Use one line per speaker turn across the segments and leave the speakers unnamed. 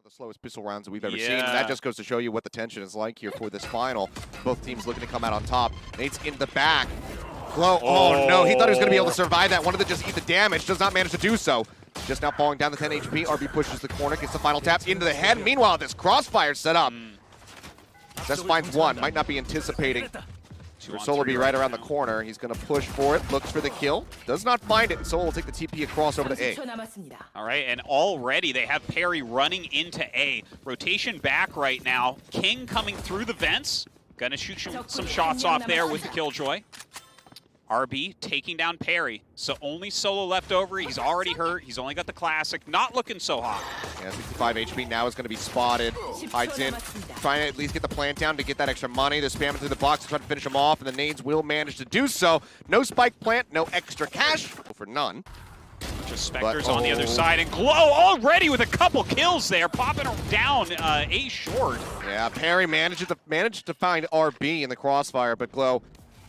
The slowest pistol rounds that we've ever seen. And that just goes to show you what the tension is like here for this final. Both teams looking to come out on top. Nate's in the back. Glow. Oh no, he thought he was going to be able to survive that. Wanted to just eat the damage. Does not manage to do so. Just now falling down to 10 HP. RB pushes the corner, gets the final tap into the head. Meanwhile, this crossfire set up. Zest finds one. Might not be anticipating. Solo will be right around the corner. He's going to push for it. Looks for the kill. Does not find it. Solo will take the TP across over to A.
All right, and already they have Peri running into A. Rotation back right now. King coming through the vents. Gonna shoot some shots off there with the Killjoy. RB taking down Peri. So only Solo left over. He's already hurt. He's only got the classic. Not looking so hot.
Yeah, 65 HP now is going to be spotted. Hides in. Trying to at least get the plant down to get that extra money. They're spamming through the box to try to finish him off, and the nades will manage to do so. No spike plant, no extra cash for none.
Just Spectres on the other side, and Glow already with a couple kills there, popping down A short.
Yeah, Peri managed to find RB in the crossfire, but Glow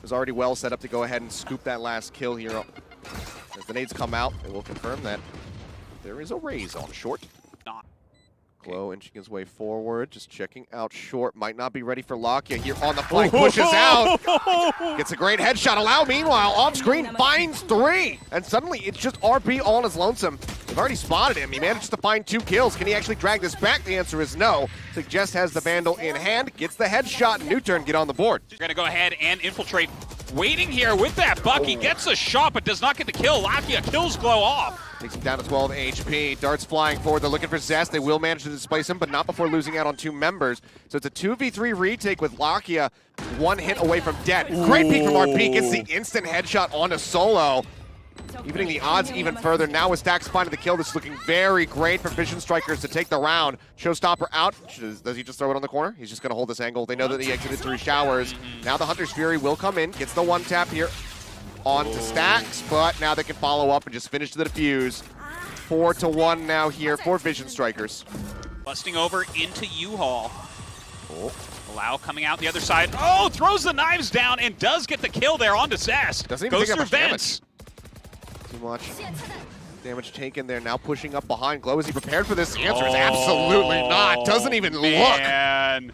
was already well set up to go ahead and scoop that last kill here. As the nades come out, they will confirm that there is a raise on short.
Not.
Glow inching his way forward, just checking out short. Might not be ready for Lakia here on the flank. Pushes out. Gets a great headshot. Allow, meanwhile, off screen, finds 3. And suddenly it's just RB all on his lonesome. They've already spotted him. He managed to find 2 kills. Can he actually drag this back? The answer is no. Suggest has the Vandal in hand, gets the headshot, and NUTURN get on the board.
You're going to go ahead and infiltrate. Waiting here with that buck. He gets a shot, but does not get the kill. Lakia kills Glow off.
Takes him down to 12 HP. Darts flying forward. They're looking for Zest. They will manage to displace him, but not before losing out on 2 members. So it's a 2v3 retake with Lakia 1 hit away from dead. Great peek from RP. Gets the instant headshot onto Solo. Evening the odds even further. Now with stax finding the kill, this is looking very great for Vision Strikers to take the round. Showstopper out. Does he just throw it on the corner? He's just going to hold this angle. They know that he exited through showers. Now the Hunter's Fury will come in. Gets the 1 tap here onto stax, but now they can follow up and just finish the defuse. 4-1 now here for Vision Strikers.
Busting over into U-Haul. Allow coming out the other side. Oh, throws the knives down and does get the kill there onto Zest.
Doesn't even
goes
take
through
that much
vents.
Too much damage taken there. Now pushing up behind. Glow, is he prepared for this? The answer is absolutely not. Doesn't even look.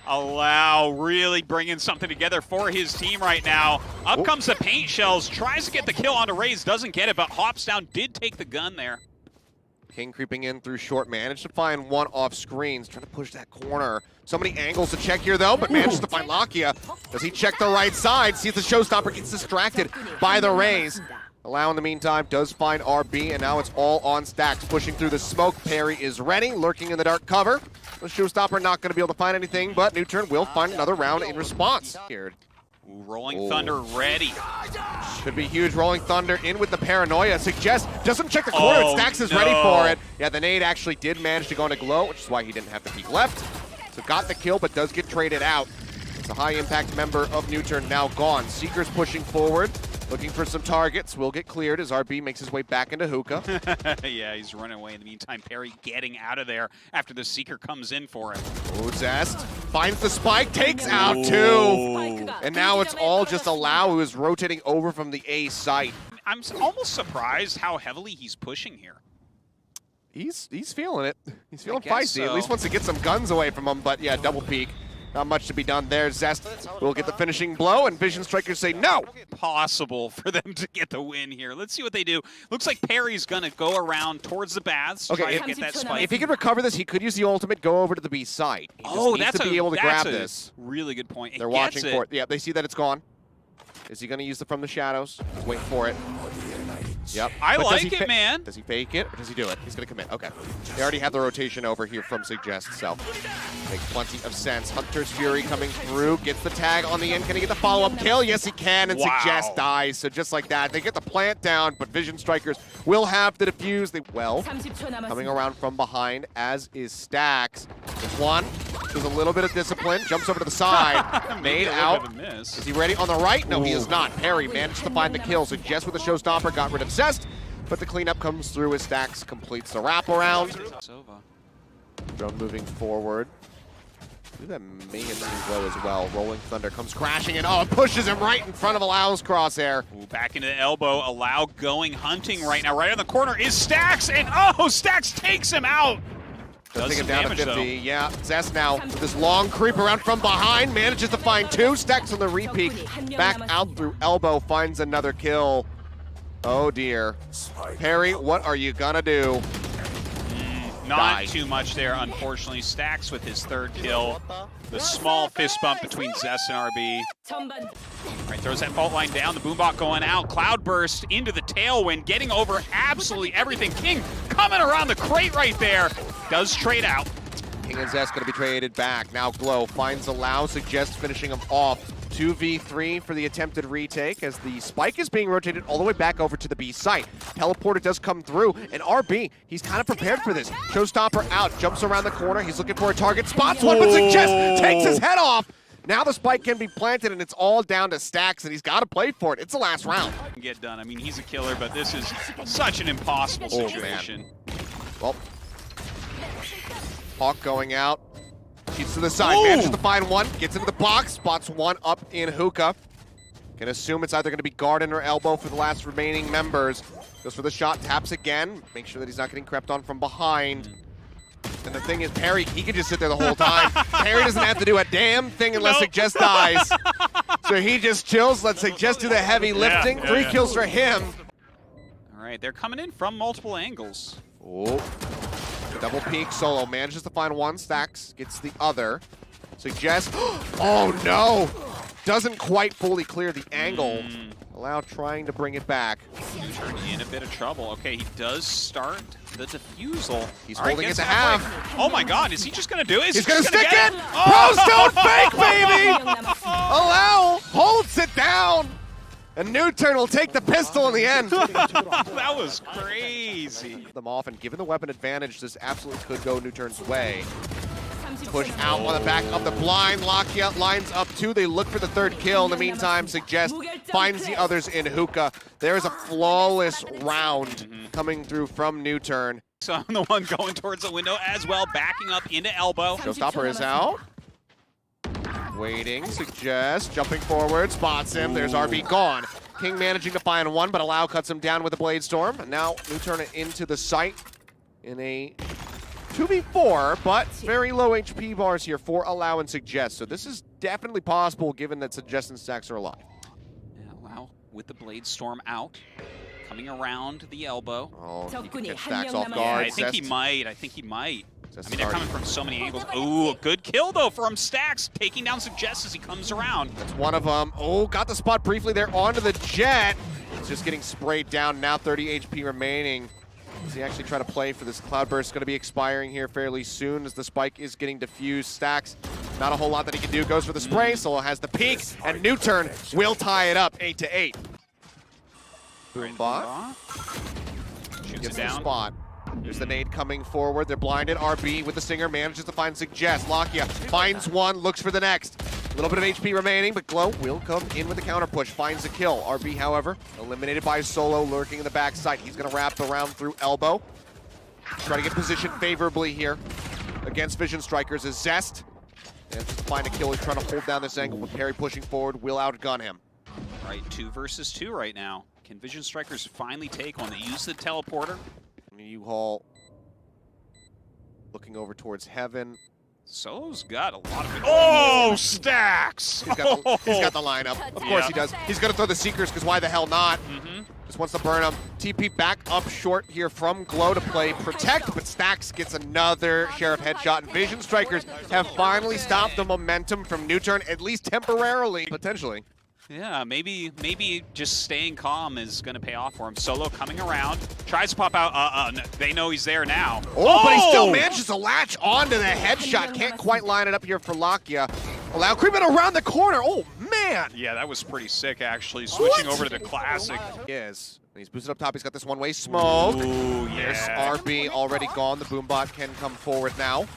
Allow really bringing something together for his team right now. Up comes the paint shells. Tries to get the kill onto Raze. Doesn't get it, but hops down. Did take the gun there.
King creeping in through short. Managed to find 1 off screens. Trying to push that corner. So many angles to check here, though, but manages to find Lakia. Does he check the right side? Sees the Showstopper. Gets distracted by the Raze. Allow in the meantime does find RB, and now it's all on stax. Pushing through the smoke. Peri is ready, lurking in the dark cover. The Showstopper not going to be able to find anything, but NUTURN will find another round in response. Here.
Rolling Thunder ready.
Could be huge. Rolling Thunder in with the paranoia. Suggest doesn't check the corner. Stax is ready for it. Yeah, the nade actually did manage to go into Glow, which is why he didn't have to peek left. So got the kill, but does get traded out. It's a high impact member of NUTURN now gone. Seeker's pushing forward. Looking for some targets, will get cleared as RB makes his way back into hookah.
Yeah, he's running away in the meantime. Peri getting out of there after the Seeker comes in for him.
Oh, Zest finds the spike, takes out 2. And now it's all just Allow, who is rotating over from the A site.
I'm almost surprised how heavily he's pushing here.
He's feeling it. He's feeling feisty.
So.
At least wants to get some guns away from him, but yeah, double peek. Not much to be done there. Zest will get the finishing blow, and Vision Strikers say no.
Possible for them to get the win here. Let's see what they do. Looks like Peri's going to go around towards the baths.
Okay,
try to get that spike.
If he can recover this, he could use the ultimate, go over to the B side. He just needs to be able to grab this.
Really good point.
They're watching for it. Yeah, they see that it's gone. Is he going to use it from the shadows? He's waiting for it. Yep.
I like it, man.
Does he fake it, or does he do it? He's going to commit. Okay. They already have the rotation over here from Suggest, so makes plenty of sense. Hunter's Fury coming through, gets the tag on the end. Can he get the follow-up kill? Yes, he can, and Suggest dies. So just like that, they get the plant down, but Vision Strikers will have the defuse. Coming around from behind, as is stax. There's one. There's a little bit of discipline. Jumps over to the side. Made out. Is he ready on the right? No, he is not. Peri managed to find the kill. Suggest with the Showstopper got rid of Zest, but the cleanup comes through as stax completes the wraparound. Drone moving forward. That may get too low as well. Rolling Thunder comes crashing in. Oh, it pushes him right in front of Allow's crosshair.
Ooh, back into the elbow. Allow going hunting right now. Right on the corner is stax, and oh, stax takes him out.
Does take him
some
down
damage,
to 50.
though.
Yeah, Zest now with this long creep around from behind, manages to find two. Stax on the repeat. Back out through elbow, finds another kill. Oh dear. Peri, what are you gonna do?
Not too much there, unfortunately. Stax with his third kill. The small fist bump between Zest and RB. Right, throws that fault line down. The boombot going out. Cloudburst into the tailwind, getting over absolutely everything. King coming around the crate right there. Does trade out.
King and Zest gonna be traded back. Now Glow finds Allow, suggests finishing him off. 2v3 for the attempted retake as the spike is being rotated all the way back over to the B site. Teleporter does come through, and RB, he's kind of prepared for this. Showstopper out, jumps around the corner, he's looking for a target, spots one, but suggests takes his head off. Now the spike can be planted, and it's all down to Stax, and he's got to play for it. It's the last round.
Get done. I mean, he's a killer, but this is such an impossible situation.
Well, Hawk going out. Cheats to the side, manages to find one, gets into the box, spots one up in hookah. Can assume it's either going to be garden or elbow for the last remaining members. Goes for the shot, taps again, make sure that he's not getting crept on from behind. And the thing is, Peri, he can just sit there the whole time. Peri doesn't have to do a damn thing unless Suggest dies. So he just chills, lets Suggest do the heavy lifting. 3 kills for him.
All right, they're coming in from multiple angles.
Oh. Double peek, Solo manages to find one, Stax gets the other. Suggest, oh no! Doesn't quite fully clear the angle. Allow trying to bring it back.
NUTURN in a bit of trouble. Okay, he does start the defusal.
He's holding it to half.
Oh my god, is he just gonna do it?
He's gonna stick it! Pros don't fake, baby! Allow holds it down! And NUTURN will take the pistol in the end.
That was crazy.
Them off, and given the weapon advantage, this absolutely could go NUTURN's way. Push out on the back of the blind. Lakia lines up 2. They look for the 3rd kill. In the meantime, Suggest finds the others in hookah. There is a flawless round coming through from NUTURN.
So I'm the one going towards the window as well, backing up into elbow.
Showstopper is out. Waiting, Suggest, jumping forward, spots him. There's RB gone. King managing to find one, but Allow cuts him down with a Blade Storm. And now NUTURN into the site in a 2v4, but very low HP bars here for Allow and Suggest. So this is definitely possible given that Suggest and Stax are alive.
Yeah, Allow with the Blade Storm out. Coming around the elbow.
Oh, he can catch Stax off guard.
Yeah, I think
Zest.
he might. I think he might.
Zest
I mean, they're coming from so many angles. Ooh, a good kill, though, from Stax. Taking down Suggest as he comes around.
That's one of them. Oh, got the spot briefly there onto the jet. It's just getting sprayed down. Now 30 HP remaining. Does he actually try to play for this? Cloudburst going to be expiring here fairly soon as the spike is getting diffused. Stax, not a whole lot that he can do. Goes for the spray. Solo has the peek, and NUTURN will tie it up 8-8. Boombot
Shoots
gets
it down.
the spot. There's the nade coming forward. They're blinded. RB with the Singer manages to find Suggest. Lakia finds one, looks for the next. A little bit of HP remaining, but Glow will come in with the counter push. Finds the kill. RB, however, eliminated by Solo, lurking in the backside. He's going to wrap around through elbow. Try to get positioned favorably here against Vision Strikers is Zest. And just find a kill. He's trying to hold down this angle, but Peri pushing forward will outgun him.
Right, 2 versus 2 right now. Can Vision Strikers finally take one? They use the teleporter.
U-Haul looking over towards heaven.
Solo's got a lot of... Oh, Stax!
He's got the lineup. Of course he does. He's going to throw the Seekers, because why the hell not? Just wants to burn them. TP back up short here from Glow to play Protect, but Stax gets another Sheriff headshot, and Vision Strikers have finally stopped the momentum from NUTURN, at least temporarily, potentially.
Yeah, maybe just staying calm is going to pay off for him. Solo coming around, tries to pop out. They know he's there now.
Oh, but he still manages to latch onto the headshot. Can't quite line it up here for Lakia. Allow creeping around the corner. Oh, man.
Yeah, that was pretty sick, actually. Switching over to the classic.
Yes. He's boosted up top. He's got this one-way smoke.
Ooh, yeah.
There's RB already gone. The Boombot can come forward now.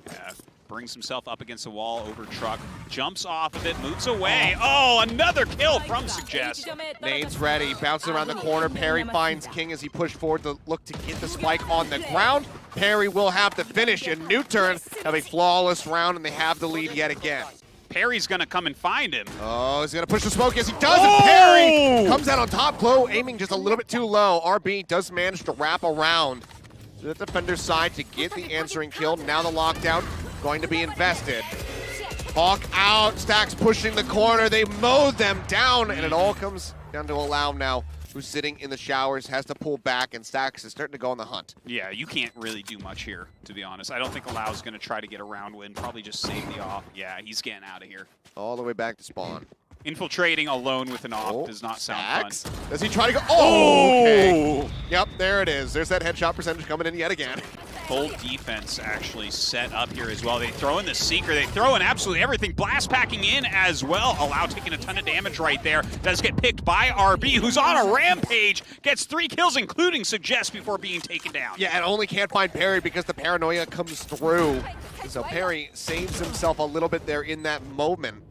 Yeah. Brings himself up against the wall over truck, jumps off of it, moves away. Oh, another kill from Suggest.
Nade's ready, bounces around the corner. Peri finds King as he pushed forward to look to get the spike on the ground. Peri will have the finish, and NUTURN have a flawless round, and they have the lead yet again.
Peri's gonna come and find him.
Oh, he's gonna push the smoke. Yes, he does, and Peri comes out on top. Glow aiming just a little bit too low. RB does manage to wrap around. the defender's side to get the answering kill. Now the lockdown going to be invested. Hawk out, stax pushing the corner. They mowed them down, and it all comes down to Allow now, who's sitting in the showers, has to pull back, and stax is starting to go on the hunt.
Yeah, you can't really do much here, to be honest. I don't think Allow's going to try to get a round win, probably just save the off. Yeah, he's getting out of here.
All the way back to spawn.
Infiltrating alone with an off does not sound
stax.
fun.
Does he try to go? Oh, okay. Yep, there it is. There's that headshot percentage coming in yet again.
Full defense actually set up here as well. They throw in the Seeker. They throw in absolutely everything. Blast packing in as well. Allow taking a ton of damage right there. Does get picked by RB, who's on a rampage. Gets 3 kills, including Suggest, before being taken down.
Yeah, and only can't find Peri because the paranoia comes through. So Peri saves himself a little bit there in that moment.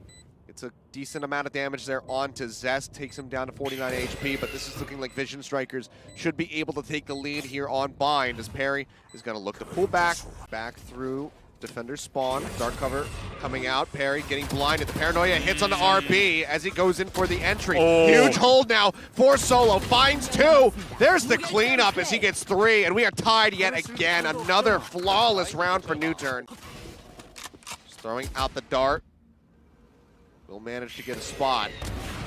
It's a decent amount of damage there onto Zest, takes him down to 49 HP, but this is looking like Vision Strikers should be able to take the lead here on Bind, as Peri is going to look to pull back through defender spawn. Dark cover coming out, Peri getting blinded. The paranoia hits on the RB as he goes in for the entry. Huge hold now for Solo, finds 2. There's the cleanup as he gets 3, and we are tied yet again. Another flawless round for NUTURN. Just throwing out the dart. Will manage to get a spot.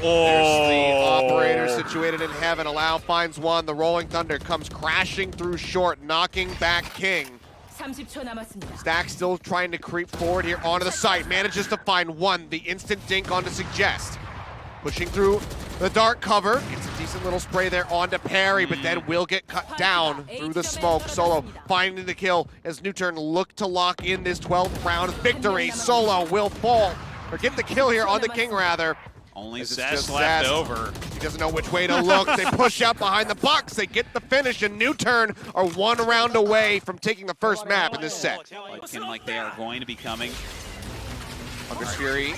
There's the operator situated in heaven. Allow finds 1. The Rolling Thunder comes crashing through short, knocking back King. stax still trying to creep forward here onto the site. Manages to find 1. The instant dink onto Suggest. Pushing through the dark cover. Gets a decent little spray there onto Peri, but then will get cut down through the smoke. Solo finding the kill as NUTURN look to lock in this 12th round victory. Solo will fall. Or get the kill here on the King, rather.
Only Zest left over.
He doesn't know which way to look. They push out behind the box. They get the finish, and NUTURN are 1 round away from taking the first map in this set.
Looking like they are going to be coming.
Hunter's Fury.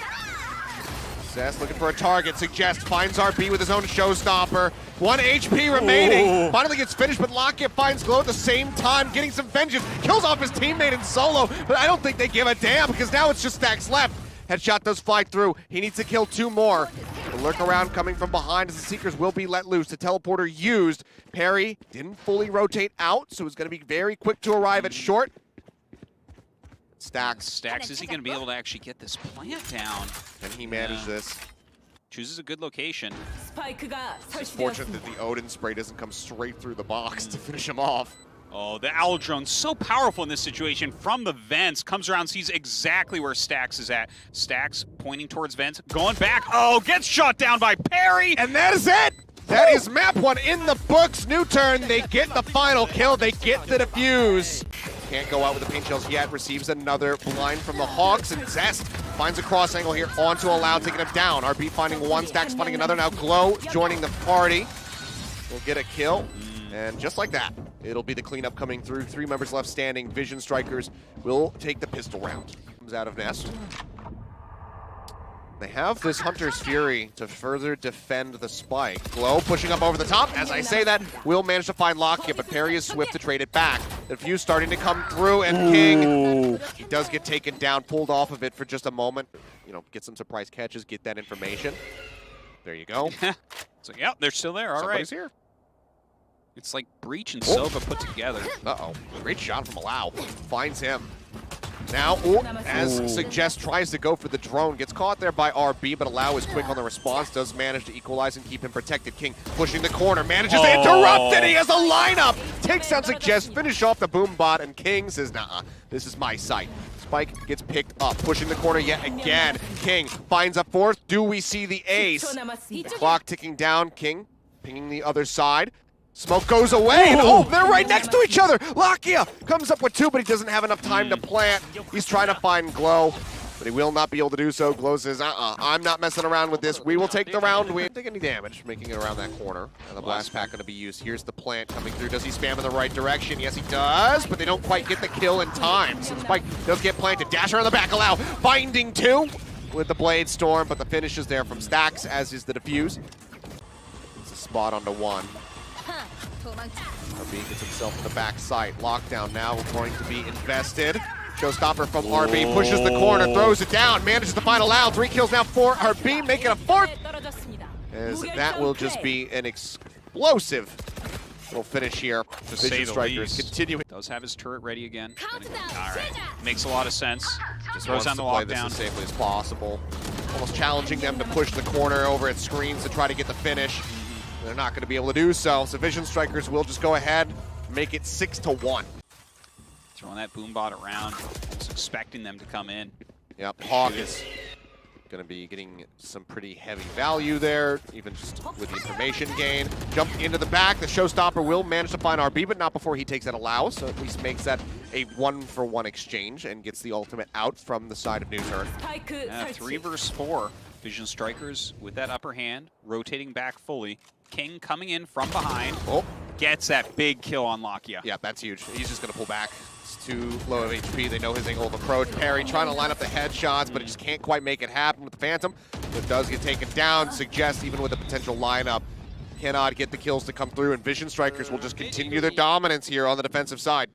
Zest looking for a target. Suggest finds RB with his own showstopper. 1 HP remaining. Finally gets finished, but Lakia finds Glow at the same time, getting some vengeance. Kills off his teammate in Solo, but I don't think they give a damn because now it's just stax left. Headshot does fly through. He needs to kill 2 more. The lurk around coming from behind as the Seekers will be let loose. The teleporter used. Peri didn't fully rotate out, so it's going to be very quick to arrive at short.
Stax, is he going to be able to actually get this plant down?
And he managed this.
Chooses a good location.
It's fortunate that the Odin spray doesn't come straight through the box to finish him off.
Oh, the Owl Drone, so powerful in this situation. From the vents, comes around, sees exactly where stax is at. Stax pointing towards vents, going back. Oh, gets shot down by Peri.
And that is it. That is map 1 in the books. NUTURN, they get the final kill. They get the defuse. Can't go out with the paint shells yet. Receives another blind from the Hawks, and Zest finds a cross angle here onto Allow, taking him down. RB finding 1, stax finding another. Now Glow joining the party. Will get a kill. And just like that, it'll be the cleanup coming through. 3 members left standing. Vision Strikers will take the pistol round. Comes out of Nest. They have this Hunter's Fury to further defend the spike. Glow pushing up over the top. As I say that, will manage to find Lakia, but Peri is swift to trade it back. The defuse starting to come through, and King, he does get taken down, pulled off of it for just a moment. You know, get some surprise catches, get that information. There you go.
So, yeah, they're still there. All
Somebody's
right.
here.
It's like Breach and Silva put together.
Uh-oh. Great shot from Allow. Finds him. Now, as Suggest tries to go for the drone, gets caught there by RB, but Allow is quick on the response, does manage to equalize and keep him protected. King pushing the corner, manages to interrupt it. He has a lineup. Takes down Suggest, finish off the boom bot, and King says, nah, this is my site. Spike gets picked up, pushing the corner yet again. King finds a 4th. Do we see the ace? The clock ticking down. King pinging the other side. Smoke goes away, and they're right next to each other. Lakia comes up with 2, but he doesn't have enough time to plant. He's trying to find Glow, but he will not be able to do so. Glow says, I'm not messing around with this. We will take the round. We didn't take any damage making it around that corner. And the blast pack going to be used. Here's the plant coming through. Does he spam in the right direction? Yes, he does, but they don't quite get the kill in time. So the spike does get planted. Dasher on the back, Allow finding 2 with the Blade Storm, but the finish is there from stax, as is the defuse. It's a spot onto 1. RB gets himself in the back site. Lockdown now going to be invested. Showstopper from RB, pushes the corner, throws it down, manages to find Allow. 3 kills now for RB, making a 4th. As that will just be an explosive Little finish here.
To
Vision
say the
Strikers
least.
continuing.
Does have his turret ready again. All right, makes a lot of sense.
Just
Throws
wants
down
to
the
play this
lockdown.
as safely as possible. Almost challenging them to push the corner over at screens to try to get the finish. They're not going to be able to do so. So Vision Strikers will just go ahead, make it 6-1.
Throwing that boom bot around, almost expecting them to come in.
Yep, Hawk is going to be getting some pretty heavy value there, even just with the information gain. Jump into the back. The showstopper will manage to find RB, but not before he takes that allow, so at least makes that a 1-for-1 exchange and gets the ultimate out from the side of NUTURN.
Yeah, 3 versus 4. Vision Strikers with that upper hand, rotating back fully. King coming in from behind.
Oh,
gets that big kill on Lakia.
yeah, that's huge. He's just going to pull back. It's too low of HP. They know his angle of approach. Peri trying to line up the headshots, but it just can't quite make it happen with the Phantom. It does get taken down. Suggest even with a potential lineup, cannot get the kills to come through, and Vision Strikers will just continue their dominance here on the defensive side.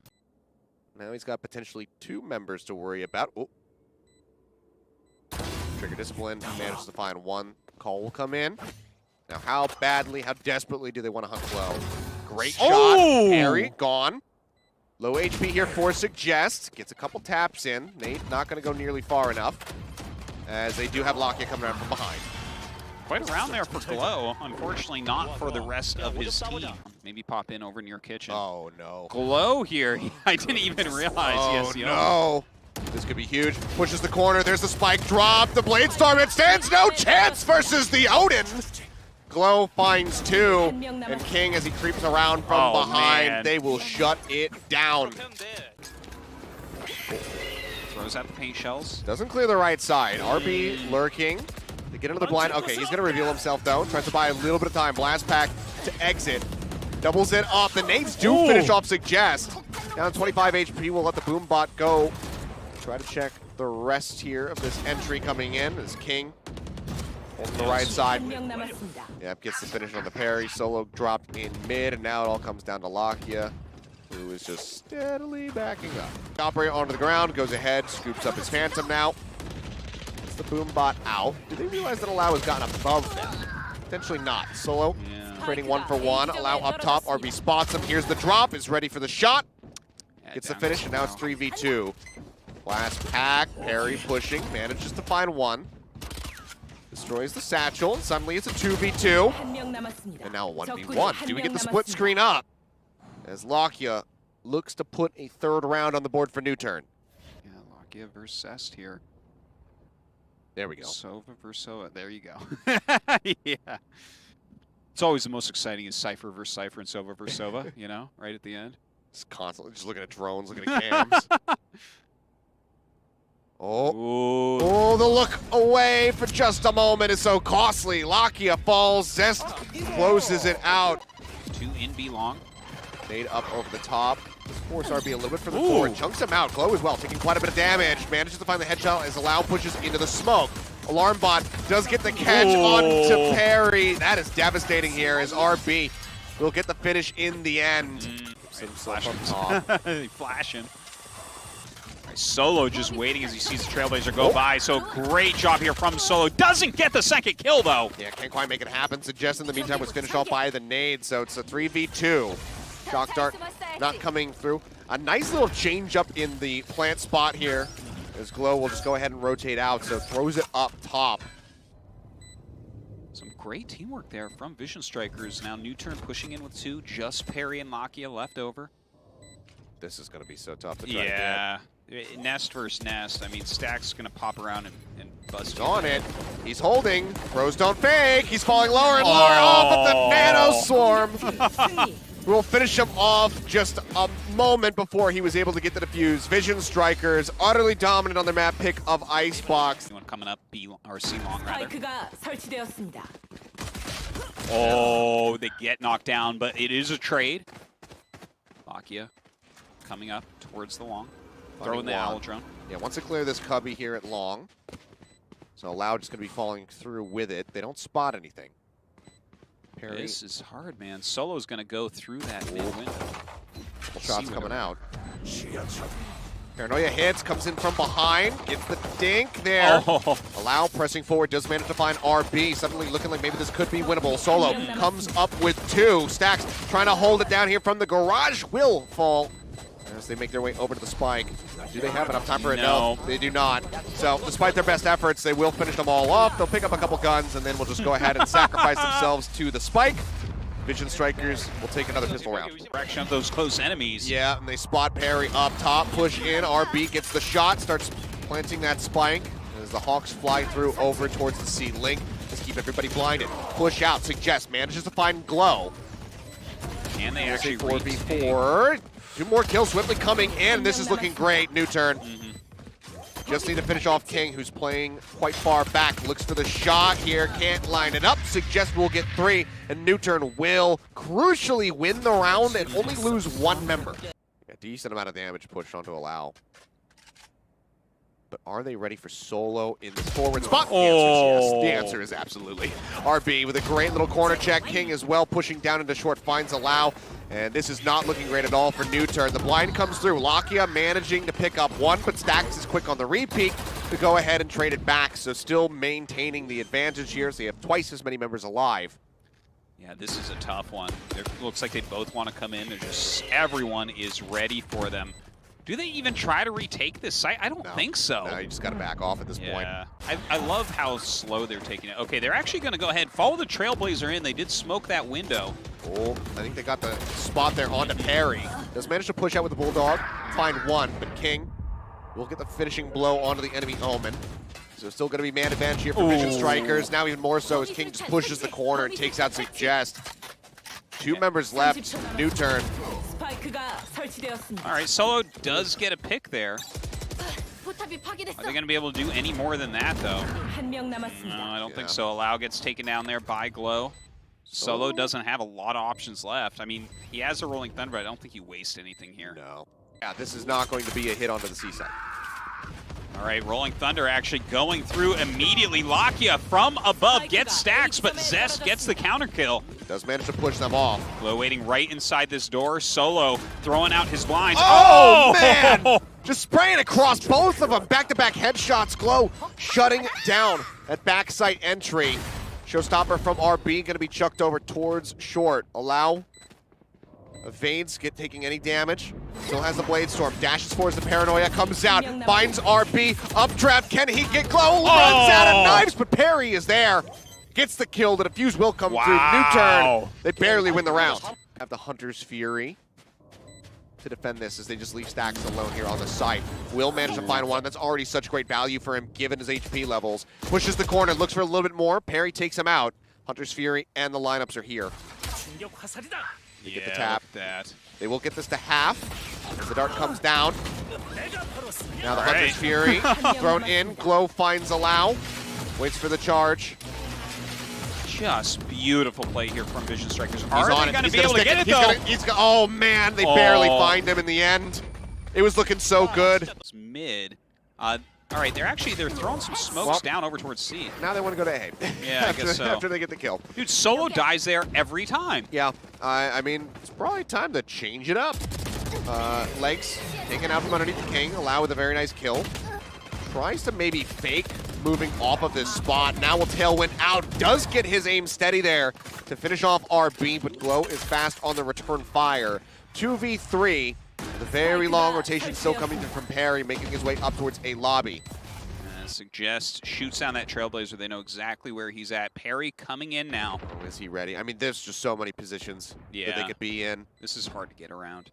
Now he's got potentially 2 members to worry about. Oh. Trigger Discipline, manages to find 1. Call will come in. Now how badly, how desperately do they want to hunt Glow? Great shot. Peri, gone. Low HP here for Suggest. Gets a couple taps in. Nate not going to go nearly far enough, as they do have Lakia coming around from behind.
Quite around there for Glow. Unfortunately, not for the rest of his team. Maybe pop in over near kitchen.
Oh, no.
Glow here. I didn't even realize.
Oh,
yes,
no. This could be huge. Pushes the corner. There's the spike drop. The Bladestorm, it stands no chance versus the Odin. Glow finds 2. And King, as he creeps around from behind,
man.
they will shut it down.
Throws out the paint shells.
Doesn't clear the right side. RB lurking. They get into the blind. Okay, he's going to reveal himself, though. Tries to buy a little bit of time. Blast pack to exit. Doubles it up. The nades do finish off Suggest. Down 25 HP. We'll let the boom bot go. Try to check the rest here of this entry coming in as King on the right side. Yep, gets the finish on the parry. Solo dropped in mid, and now it all comes down to Lakia, who is just steadily backing up. Operator onto the ground, goes ahead, scoops up his Phantom now. Gets the boom bot out. Do they realize that Allow has gotten above them? Potentially not. Solo trading 1-for-1. Allow up top. RB spots him. Here's the drop. Is ready for the shot. Gets the finish, and now it's 3v2. Blast pack. Peri pushing. Manages to find 1. Destroys the satchel, and suddenly it's a 2v2. And now a 1v1. Do we get the split screen up? As Lakia looks to put a 3rd round on the board for NUTURN.
Yeah, Lakia versus Zest here.
There we go.
Sova versus Sova. There you go. Yeah. It's always the most exciting is Cypher versus Cypher and Sova versus Sova, you know, right at the end.
Just constantly just looking at drones, looking at cams. Oh, the look away for just a moment is so costly. Lakia falls. Zest closes it out.
2 in B long.
Nade up over the top. Force RB a little bit from the forward. Chunks him out. Glow as well, taking quite a bit of damage. Manages to find the headshot as Allow pushes into the smoke. Alarm bot does get the catch onto Peri. That is devastating here as RB will get the finish in the end.
Flashing. Solo just waiting as he sees the Trailblazer go by. So great job here from Solo. Doesn't get the 2nd kill, though.
Yeah, can't quite make it happen. Suggest in the meantime was finished off by the nade, so it's a 3v2. Shock Dart not coming through. A nice little change up in the plant spot here as Glow will just go ahead and rotate out, so throws it up top.
Some great teamwork there from Vision Strikers. Now NUTURN pushing in with 2. Just Peri and Lakia left over.
This is going to be so tough to try to get.
Nest versus Nest. I mean, stax going to pop around and bust.
He's on it. He's holding. Throws don't fake. He's falling lower and lower off at the Nano Swarm. We'll finish him off just a moment before he was able to get the defuse. Vision Strikers, utterly dominant on their map pick of Icebox.
One coming up, B or C long rather. Oh, they get knocked down, but it is a trade. Lakia coming up towards the long. Throwing the owl drone.
Yeah, wants to clear this cubby here at long. So Allow just going to be falling through with it. They don't spot anything. Peri.
This is hard, man. Solo's going to go through that mid window.
Couple shots coming out. Paranoia hits, comes in from behind, gets the dink there.
Oh.
Allow pressing forward, does manage to find RB. Suddenly looking like maybe this could be winnable. Solo comes up with 2. Stax trying to hold it down here from the garage. Will fall as they make their way over to the spike. Do they have enough time for it? No, they do not. So despite their best efforts, they will finish them all off. They'll pick up a couple guns and then we'll just go ahead and sacrifice themselves to the spike. Vision Strikers will take another pistol round.
Direction of those close enemies.
Yeah, and they spot Peri up top, push in. RB gets the shot, starts planting that spike as the Hawks fly through over towards the C link. Just keep everybody blinded. Push out, Suggest manages to find Glow.
Can they actually
4v4? 2 more kills swiftly coming in. This is looking great. NUTURN. Just need to finish off King, who's playing quite far back. Looks for the shot here, can't line it up. Suggest will get 3, and NUTURN will crucially win the round and only lose 1 member. A decent amount of damage pushed onto Allow. But are they ready for Solo in this forward spot? The answer is yes. The answer is absolutely. RB with a great little corner check. King as well, pushing down into short, finds Allow. And this is not looking great at all for NUTURN. The blind comes through. Lakia managing to pick up 1, but stax is quick on the repeat to go ahead and trade it back. So still maintaining the advantage here. So they have twice as many members alive.
Yeah, this is a tough one. It looks like they both want to come in. They're just, everyone is ready for them. Do they even try to retake this site? I don't think so.
No, you just got to back off at this point.
I love how slow they're taking it. Okay, they're actually going to go ahead, follow the Trailblazer in. They did smoke that window.
Oh, I think they got the spot there onto Peri. Does manage to push out with the Bulldog, find 1, but King will get the finishing blow onto the enemy Omen. So still going to be man advantage here for Vision Strikers. Now even more so as King just pushes the corner and takes out Suggest. 2 members left, NUTURN.
All right, Solo does get a pick there. Are they going to be able to do any more than that, though? No, I don't think so. Allow gets taken down there by Glow. Solo doesn't have a lot of options left. I mean, he has a Rolling Thunder, but I don't think he wastes anything here.
No. Yeah, this is not going to be a hit onto the C side.
All right, Rolling Thunder actually going through immediately. Lakia from above gets stax, but Zest gets the counter kill.
Does manage to push them off.
Glow waiting right inside this door. Solo throwing out his blinds.
Oh, man! Just spraying across both of them. Back-to-back headshots. Glow shutting down at backside entry. Showstopper from RB going to be chucked over towards short. Allow evades, taking any damage. Still has the Blade Storm. Dashes towards the Paranoia. Comes out. Finds RB. Updraft. Can he get Glow? Runs out of knives, but Peri is there. Gets the kill. The defuse will come through. NUTURN. They barely win the round. Have the Hunter's Fury to defend this as they just leave stax alone here on the site. Will manage to find 1. That's already such great value for him given his HP levels. Pushes the corner. Looks for a little bit more. Peri takes him out. Hunter's Fury and the lineups are here. They get the tap. They will get this to half as the dart comes down. Now the Hunter's Fury thrown in. Glow finds Allow. Waits for the charge.
Just beautiful play here from Vision Strikers. Are they going to be able to get it, though?
Oh, man. They barely find him in the end. It was looking so good.
It's mid. All right, they're throwing some smokes down over towards C.
Now they want to go to A.
Yeah, I guess so.
After they get the kill.
Dude, Solo dies there every time.
Yeah, I mean, it's probably time to change it up. Legs taken out from underneath the King. Allow with a very nice kill. Tries to maybe fake moving off of this spot. Now will Tailwind out. Does get his aim steady there to finish off RB, but Glow is fast on the return fire. 2v3. The very long rotation still coming from Peri, making his way up towards a lobby.
Suggest shoots down that Trailblazer. They know exactly where he's at. Peri coming in now.
Oh, is he ready? I mean, there's just so many positions that they could be in.
This is hard to get around.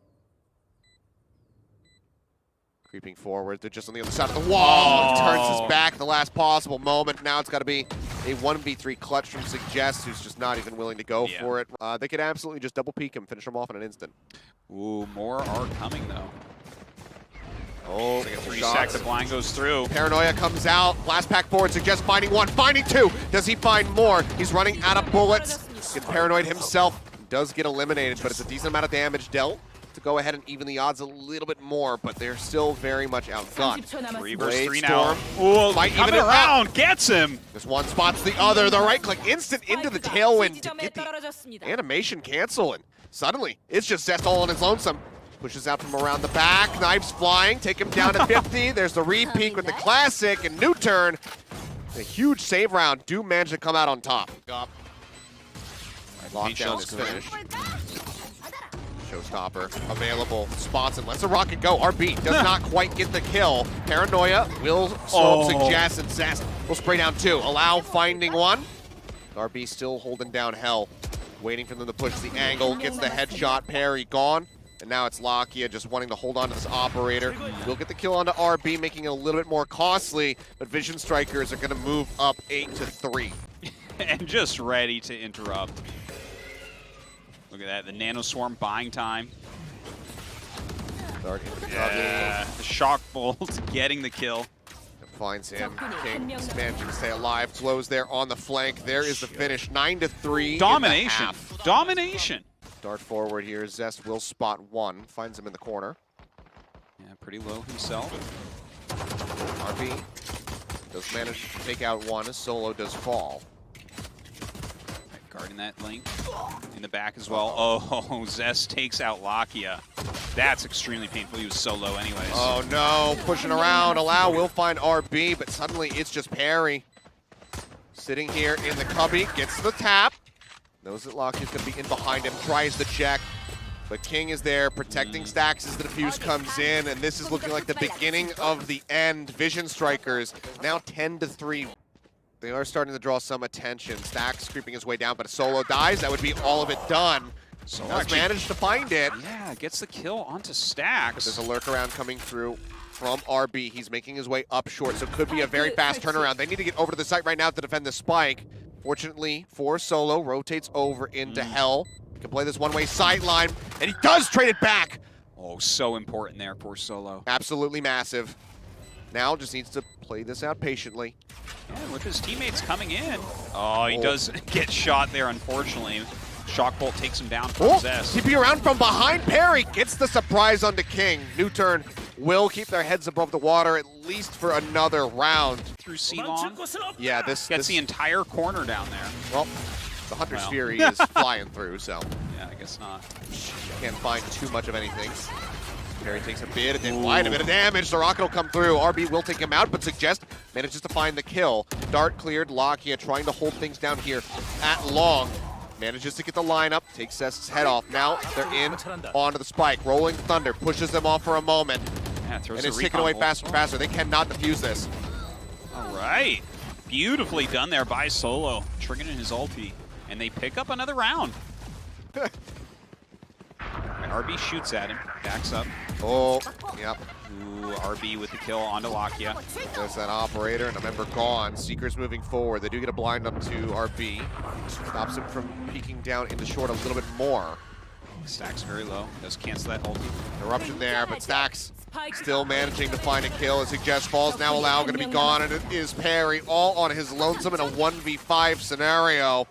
Creeping forward. They're just on the other side of the wall. Turns his back at the last possible moment. Now it's got to be a 1v3 clutch from Suggest, who's just not even willing to go for it. They could absolutely just double peek him, finish him off in an instant.
Ooh, more are coming, though.
Oh,
like a 3-stack, the blind goes through.
Paranoia comes out. Blast pack forward. Suggest finding 1, finding 2. Does he find more? He's running out of bullets. Gets paranoid himself. Does get eliminated, but it's a decent amount of damage dealt to go ahead and even the odds a little bit more, but they're still very much outgunned.
3 versus 3 now.
Ooh,
coming around, gets him.
This one spots the other. The right click, instant into the tailwind to get the animation cancel, and suddenly it's just Zest all on his lonesome. Pushes out from around the back, knives flying, take him down to 50. There's the re-peek with the classic, and NUTURN, a huge save round, do manage to come out on top. Lockdown is finished. Showstopper available, spots and lets the rocket go. RB does not quite get the kill. Paranoia will slow Suggest, and Zest will spray down 2. Allow finding 1. RB still holding down Hell, waiting for them to push the angle, gets the headshot, Peri gone. And now it's Lakia just wanting to hold on to this operator. We'll get the kill onto RB, making it a little bit more costly, but Vision Strikers are going to move up 8-3.
And just ready to interrupt. Look at that, the Nano Swarm buying time. Yeah, the Shock Bolt getting the kill.
Finds him. King is managing to stay alive. Flows there on the flank. There is the finish. 9-3.
Domination. Domination.
Dart forward here. Zest will spot 1. Finds him in the corner.
Yeah, pretty low himself.
RB does manage to take out 1 as Solo does fall.
Guarding that link in the back as well. Oh, Zest takes out Lakia. That's extremely painful. He was so low anyways.
Oh no, pushing around. Allow will find RB, but suddenly it's just Peri. Sitting here in the cubby, gets the tap. Knows that Lakia's gonna be in behind him, tries the check. But King is there protecting stax as the defuse comes in, and this is looking like the beginning of the end. Vision Strikers now 10-3. They are starting to draw some attention. Stax creeping his way down, but a Solo dies. That would be all of it done.
So
Does manage to find it.
Yeah, gets the kill onto stax.
But there's a lurk around coming through from RB. He's making his way up short, so could be a very fast turnaround. They need to get over to the site right now to defend the spike. Fortunately for Solo, rotates over into Hell. He can play this one-way sideline, and he does trade it back.
Oh, so important there for Solo.
Absolutely massive. Now just needs to play this out patiently.
And with his teammates coming in. Oh, he does get shot there, unfortunately. Shock Bolt takes him down from Zest.
TP around from behind. Peri gets the surprise onto King. NUTURN will keep their heads above the water at least for another round.
Through C-Long.
Yeah, this
gets the entire corner down there.
Well, the Hunter's Fury is flying through, so.
Yeah, I guess not.
Can't find too much of anything. Peri takes a bit of damage. The rocket will come through. RB will take him out, but Suggest manages to find the kill. Dart cleared. Lakia trying to hold things down here at long. Manages to get the lineup, takes Zest's head off. Now they're in onto the spike. Rolling Thunder pushes them off for a moment.
Yeah,
and it's taken away faster and faster. They cannot defuse this.
All right. Beautifully done there by Solo, triggering his ulti. And they pick up another round. RB shoots at him, backs up.
Oh, yep.
Ooh, RB with the kill onto Lakia.
There's that operator, and a member gone. Seeker's moving forward. They do get a blind up to RB. Stops him from peeking down into short a little bit more.
Stax very low. Does cancel that ulti.
Interruption there, but Stax still managing to find a kill. As Suggest falls now, Allow going to be gone, and it is Peri all on his lonesome in a 1v5 scenario.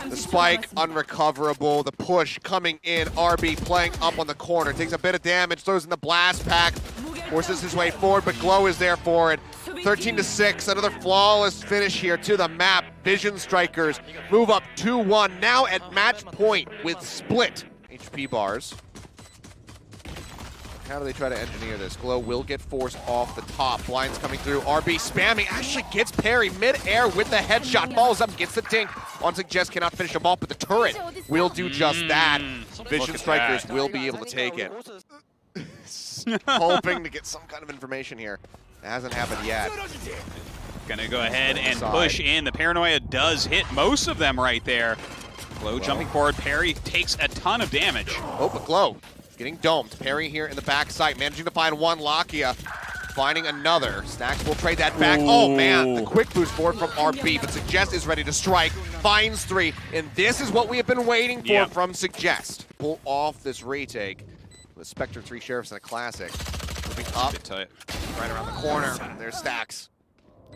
The spike unrecoverable, the push coming in, RB playing up on the corner, takes a bit of damage, throws in the blast pack, forces his way forward, but Glow is there for it. 13-6, another flawless finish here to the map. Vision Strikers move up 2-1, now at match point with split HP bars. How do they try to engineer this? Glow will get forced off the top. Blinds coming through. RB spamming. Actually gets Peri mid-air with the headshot. Falls up, gets the dink. On Suggest cannot finish him off, but the turret will do just that. Vision Strikers will be able to take it. Hoping to get some kind of information here. It hasn't happened yet.
Gonna go ahead and push in. The Paranoia does hit most of them right there. Glow jumping forward. Peri takes a ton of damage.
Oh, but Glow getting domed. Peri here in the back site, managing to find one. Lakia finding another. Stax will trade that back. Oh man, the quick boost forward from RB, but Suggest is ready to strike. Finds 3, and this is what we have been waiting for from Suggest. Pull off this retake with Spectre 3 Sheriffs and a classic. Moving up, right around the corner. There's Stax.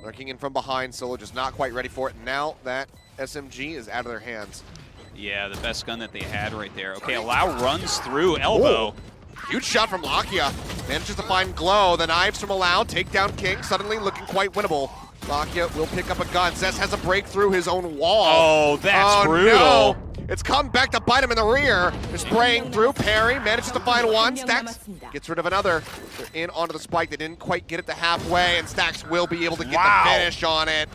Lurking in from behind, Solo just not quite ready for it. Now that SMG is out of their hands.
Yeah, the best gun that they had right there. Okay, Allow runs through elbow.
Huge shot from Lakia. Manages to find Glow. The knives from Allow take down King. Suddenly looking quite winnable. Lakia will pick up a gun. Zest has a break through his own wall.
Oh, that's brutal.
No. It's come back to bite him in the rear. They're spraying through. Peri manages to find one. Stax gets rid of another. They're in onto the spike. They didn't quite get it to halfway, and Stax will be able to get the finish on it.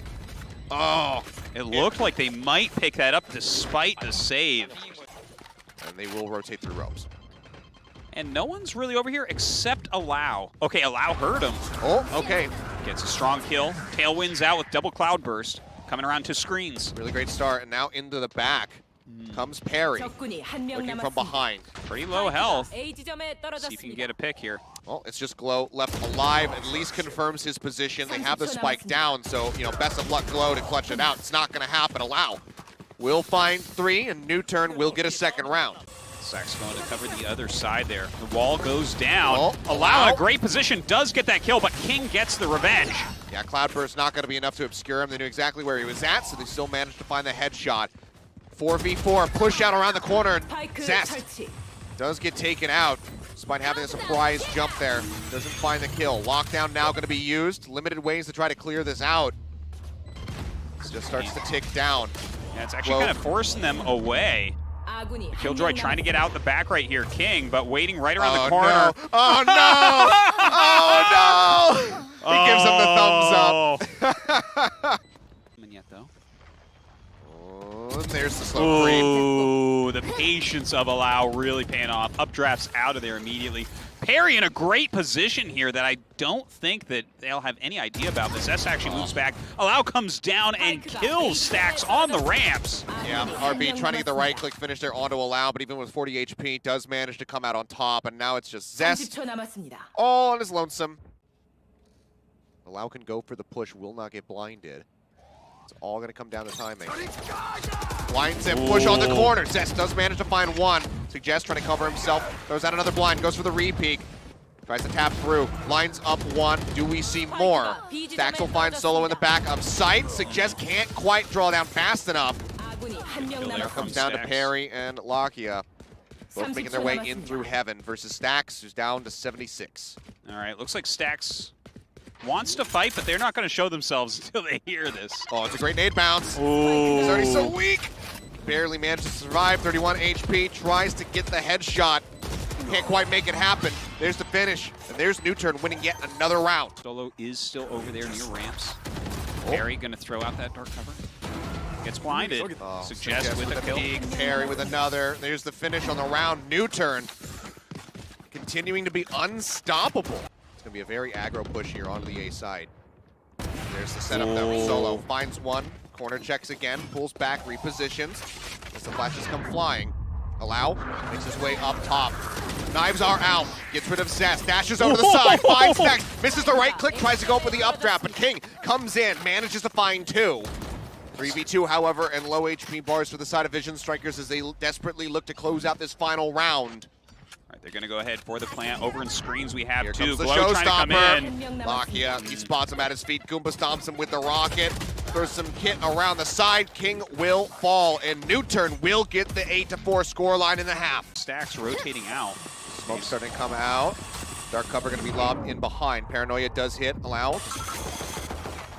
Oh.
It looked like they might pick that up despite the save.
And they will rotate through ropes.
And no one's really over here except Allow. Okay, Allow heard him.
Oh, okay.
Gets a strong kill. Tailwind's out with double cloud burst. Coming around to screens.
Really great start, and now into the back comes Peri, looking from behind.
Pretty low health. See if you can get a pick here.
Well, it's just Glow left alive, at least confirms his position. They have the spike down, so, you know, best of luck, Glow, to clutch it out. It's not going to happen. Allow will find 3, and NUTURN will get a second round.
Stax going to cover the other side there. The wall goes down.
Oh,
Allow in a great position, does get that kill, but King gets the revenge.
Yeah, Cloudburst not going to be enough to obscure him. They knew exactly where he was at, so they still managed to find the headshot. 4v4, push out around the corner. Zest does get taken out, despite having a surprise jump there. Doesn't find the kill. Lockdown now going to be used. Limited ways to try to clear this out. It just starts to tick down.
Yeah, it's actually kind of forcing them away. Killjoy trying to get out the back right here. King, but waiting right around the corner.
No. Oh, no! Oh, no! He gives him the thumbs up.
Yet, though.
Oh, and there's the slow creep.
Ooh, the patience of Allow really paying off. Updrafts out of there immediately. Peri in a great position here that I don't think that they'll have any idea about this. Zest actually moves back. Allow comes down and kills Stax on the ramps.
Yeah, RB trying to get the right click finish there onto Allow, but even with 40 HP, does manage to come out on top, and now it's just Zest all on his lonesome. Allow can go for the push, will not get blinded. It's all going to come down to timing. Blinds him, push on the corner. Zest does manage to find one. Suggest trying to cover himself. Throws out another blind, goes for the re-peek. Tries to tap through. Lines up one. Do we see more? Stax will find Solo in the back of sight. Suggest can't quite draw down fast enough. There comes down to Peri and Lakia. Both making their way in through heaven versus Stax, who's down to 76.
All right, looks like Stax wants to fight, but they're not going to show themselves until they hear this.
Oh, it's a great nade bounce.
Ooh.
He's already so weak. Barely managed to survive. 31 HP. Tries to get the headshot. Can't quite make it happen. There's the finish. And there's NUTURN winning yet another round.
Solo is still over there near ramps. Peri going to throw out that dark cover. Gets blinded. Suggest with a kill.
Peri with another. There's the finish on the round. NUTURN continuing to be unstoppable. It's going to be a very aggro push here onto the A side. There's the setup though. Solo finds one. Corner checks again. Pulls back. Repositions. As the flashes come flying. Allow. Makes his way up top. Knives are out. Gets rid of Zest. Dashes over to the side. Finds Stax. Misses the right click. Tries to go up with the updraft. But King comes in. Manages to find 2. 3v2, however, and low HP bars for the side of Vision Strikers as they desperately look to close out this final round.
All right, they're going to go ahead for the plant. Over in screens, we have
Here
two.
comes the
Glow trying to come in.
Lakia, he spots him at his feet. Goomba stomps him with the rocket. Throws some kit around the side. King will fall, and NUTURN will get the 8-4 scoreline in the half.
Stax rotating out.
Smoke starting to come out. Dark cover going to be lobbed in behind. Paranoia does hit. Allow.